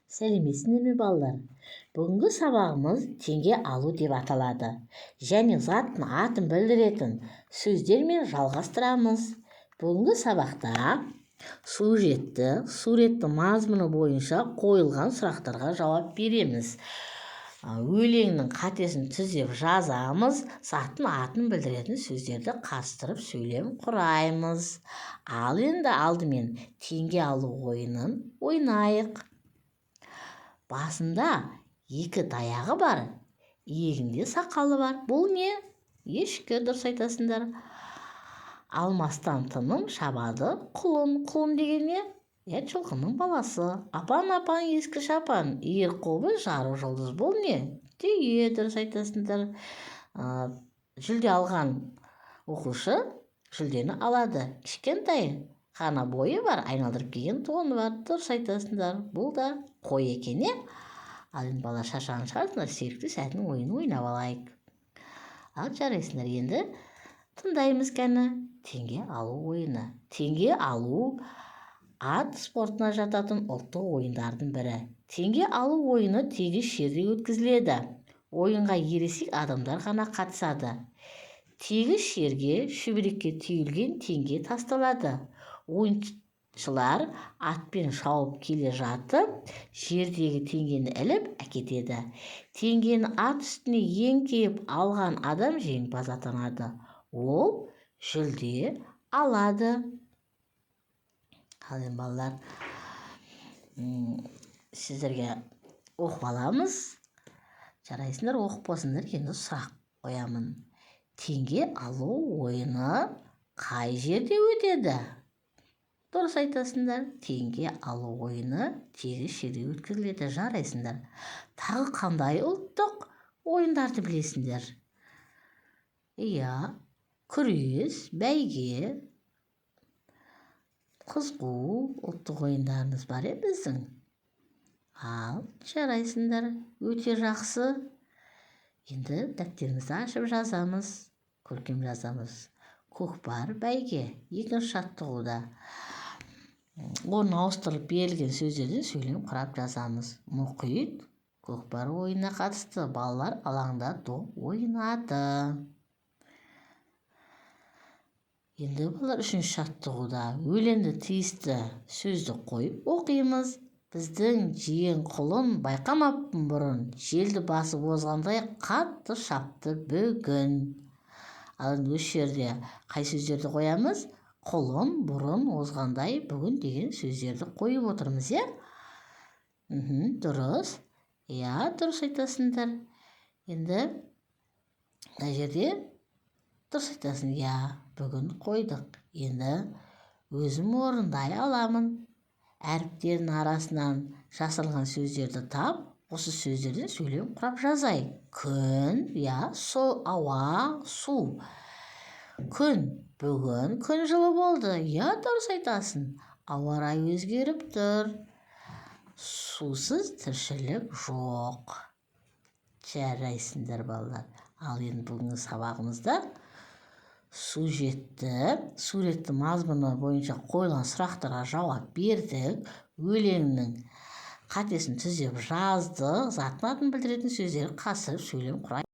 Сәлеметсіңдер ме балалар? Бүгінгі сабағымыз теңге алу деп аталады. Және заттың атын білдіретін сөздермен жалғастырамыз. Бүгінгі сабақта суреттің мазмұны бойынша қойылған сұрақтарға жауап береміз. Өлеңнің қатесін түзеп жазамыз, заттың атын білдіретін сөздерді қатыстырып сөйлем құраймыз. Ал енді алдымен теңге алу ойынын ойнайық. Басында екі таяғы бар, иегінде сақалы бар. Бұл не? Ешкі, дұрыс айтасыңдар. Алмастан тыным шабады құлын. Құлын деген не? Жылқының баласы. Апан ескі шапан, иір қобыз жарық жұлдыз. Бұл не? Түйе, дұрыс айтасыңдар. Жүлде алған оқушы жүлдені алады. Кішкентай ғана бойы бар, айналдырып киген тоны бар. Дұрыс айтасыңдар. Бұл да қой екен, е? Ал енді бала шаршаған шығарсыңдар, сүйікті сәтінің ойынын ойнап алайық. Ал жарайсыңдар, енді тыңдаймыз кәні. Теңге алу ойыны. Теңге алу ат спортына жататын ұлттық ойындардың бірі. Теңге алу ойыны тегіс жерде өткізіледі. Ойынға ересек адамдар ғана қатысады. Тегіс жерге шүберекке түйілген теңге тасталады. Ойыншылар атпен шауып келе жатып, жердегі теңгені іліп әкетеді. Теңгені ат үстіне еңкейіп алған адам жеңімпаз атанады. Ол жүлде алады. Ал енді балалар, сіздерге оқып аламыз. Жарайсыңдар, оқып болсыңдар, енді сұрақ қоямын. Теңге алу ойыны қай жерде өтеді? Дұрыс айтасыңдар. Теңге алу ойыны тегіс жерде өткізіледі. Жарайсыңдар. Тағы қандай ұлттық ойындарды білесіңдер? Күрес, бәйге, қыз қуу ұлттық ойындарымыз бар біздің. Ал жарайсыңдар. Өте жақсы. Енді дәптерімізді ашып жазамыз. Көркем жазамыз. Көкпар, бәйге. Екінші жаттығуда орын ауыстырылып берілген сөздерден сөйлем құрап жазамыз. Мұхит көкпар ойынына қатысты. Балалар алаңда доп ойнады. Енді балалар үшінші жаттығуда өлеңді тиісті сөзді қойып оқимыз. Біздің жиен құлын байқамаппын бұрын, желді басып озғандай қатты шапты бүгін. Ал осы жерде қай сөздерді қоямыз? Құлын бұрын озғандай бүгін деген сөздерді қойып отырмыз, е? Дұрыс. Дұрыс айтасыңдар. Енді мына жерде дұрыс айтасың. Бүгін қойдық. Енді өзім орындай аламын. Әріптердің арасынан жасырылған сөздерді тап, осы сөздерден сөйлем құрап жазайық. Күн, ауа, су. Күн. Бүгін күн жылы болды. Дұрыс айтасың. Ауа райы өзгеріп тұр. Сусыз тіршілік жоқ. Жарайсыңдар балалар. Ал енді бүгінгі сабағымызда суреттің мазмұны бойынша қойылған сұрақтарға жауап бердік. Өлеңнің қатесін түзеп жаздық. Заттың атын білдіретін сөздерді қатыстырып сөйлем құрайық.